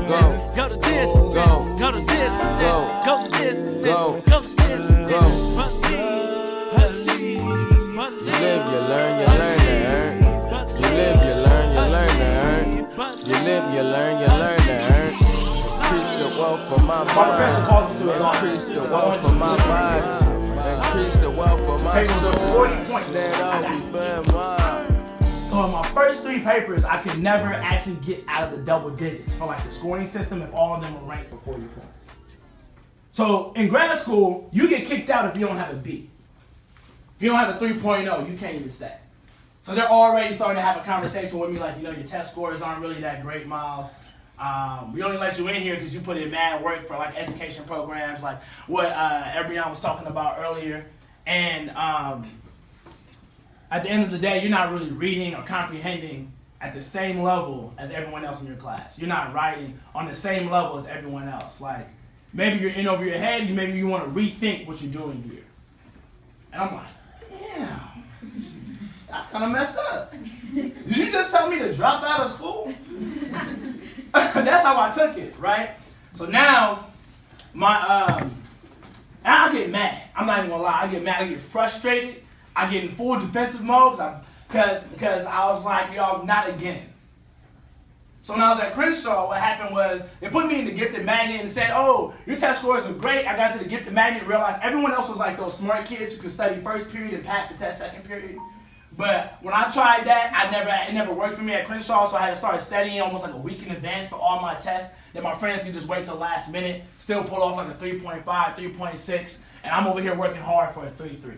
go to this, go to this, go to this, go to this, go. You live, you learn, you learn to earn. You live, you learn, you learn to earn. You live, you learn, you learn to earn. Increase the wealth for my mind. Increase the wealth for my body. Increase the wealth for my soul. Let all be burn mine. So in my first 3 papers, I could never actually get out of the double digits for like the scoring system if all of them were ranked for 40 points. So in grad school, you get kicked out if you don't have a B. If you don't have a 3.0, you can't even stay. So they're already starting to have a conversation with me like, you know, your test scores aren't really that great, Miles. We only let you in here because you put in mad work for like education programs like what Ebrion was talking about earlier. And at the end of the day, you're not really reading or comprehending at the same level as everyone else in your class. You're not writing on the same level as everyone else. Like, maybe you're in over your head, maybe you want to rethink what you're doing here. And I'm like, damn, that's kind of messed up. Did you just tell me to drop out of school? That's how I took it, right? So now, I get mad. I'm not even gonna lie. I get mad. I get frustrated. I get in full defensive mode because I was like, yo, not again. So when I was at Crenshaw, what happened was they put me in the gifted magnet and said, oh, your test scores are great. I got to the gifted magnet and realized everyone else was like those smart kids who could study first period and pass the test second period. But when I tried that, it never worked for me at Crenshaw, so I had to start studying almost like a week in advance for all my tests. Then my friends could just wait till last minute, still pull off like a 3.5, 3.6, and I'm over here working hard for a 3.3.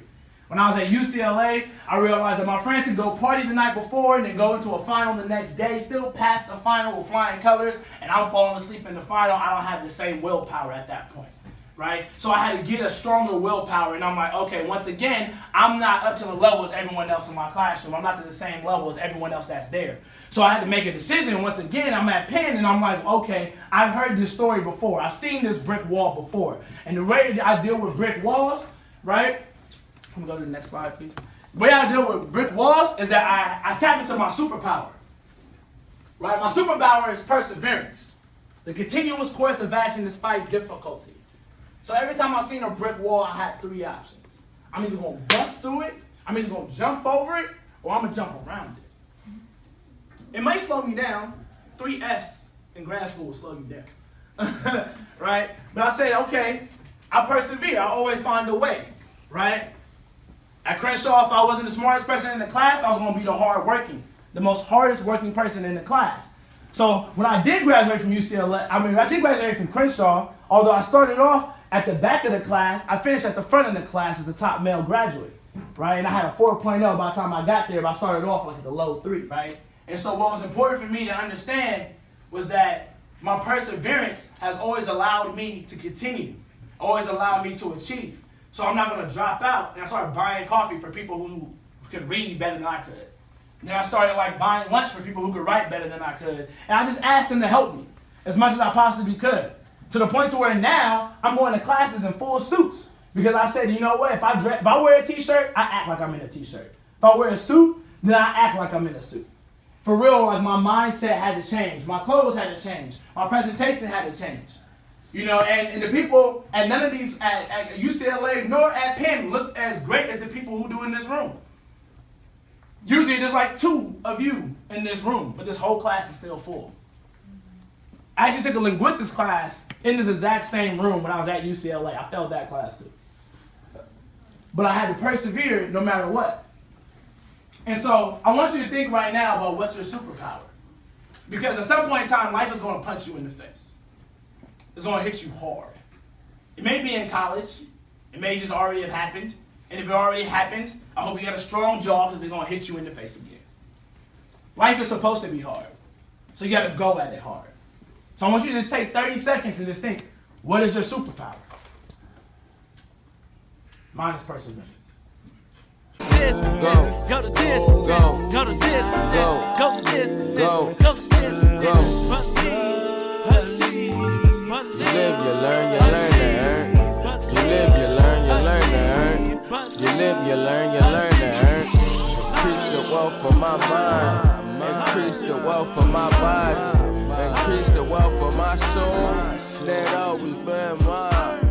When I was at UCLA, I realized that my friends could go party the night before and then go into a final the next day, still pass the final with flying colors, and I'm falling asleep in the final. I don't have the same willpower at that point, right? So I had to get a stronger willpower, and I'm like, okay, once again, I'm not up to the level as everyone else in my classroom. I'm not to the same level as everyone else that's there. So I had to make a decision. Once again, I'm at Penn, and I'm like, okay, I've heard this story before. I've seen this brick wall before. And the way I deal with brick walls, right? I'm gonna go to the next slide, please. The way I deal with brick walls is that I tap into my superpower, right? My superpower is perseverance, the continuous course of action despite difficulty. So every time I've seen a brick wall, I had 3 options. I'm either gonna bust through it, I'm either gonna jump over it, or I'm gonna jump around it. It might slow me down. 3 Fs in grad school will slow you down, right? But I said, okay, I persevere. I always find a way, right? At Crenshaw, if I wasn't the smartest person in the class, I was going to be the the most hardest working person in the class. So when I did graduate from UCLA, I did graduate from Crenshaw, although I started off at the back of the class, I finished at the front of the class as the top male graduate, right? And I had a 4.0 by the time I got there, but I started off like at the low 3, right? And so what was important for me to understand was that my perseverance has always allowed me to continue, always allowed me to achieve. So I'm not going to drop out. And I started buying coffee for people who could read better than I could. And then I started like buying lunch for people who could write better than I could. And I just asked them to help me as much as I possibly could. To the point to where now I'm going to classes in full suits. Because I said, you know what, if I wear a t-shirt, I act like I'm in a t-shirt. If I wear a suit, then I act like I'm in a suit. For real, like my mindset had to change. My clothes had to change. My presentation had to change. You know, and the people at none of these, at UCLA nor at Penn, look as great as the people who do in this room. Usually there's like 2 of you in this room, but this whole class is still full. I actually took a linguistics class in this exact same room when I was at UCLA. I failed that class too. But I had to persevere no matter what. And so I want you to think right now about what's your superpower. Because at some point in time, life is going to punch you in the face. It's going to hit you hard. It may be in college. It may just already have happened. And if it already happened, I hope you got a strong jaw because it's going to hit you in the face again. Life is supposed to be hard. So you got to go at it hard. So I want you to just take 30 seconds and just think, what is your superpower? Mine is perseverance. This, go to this, go to this, go to this, go to this, go. You live, you learn, you learn to earn. You live, you learn, you learn to earn. You live, you learn, you learn to earn. Increase the wealth for my mind. Increase the wealth for my body. Increase the wealth for my my soul, that always been mine.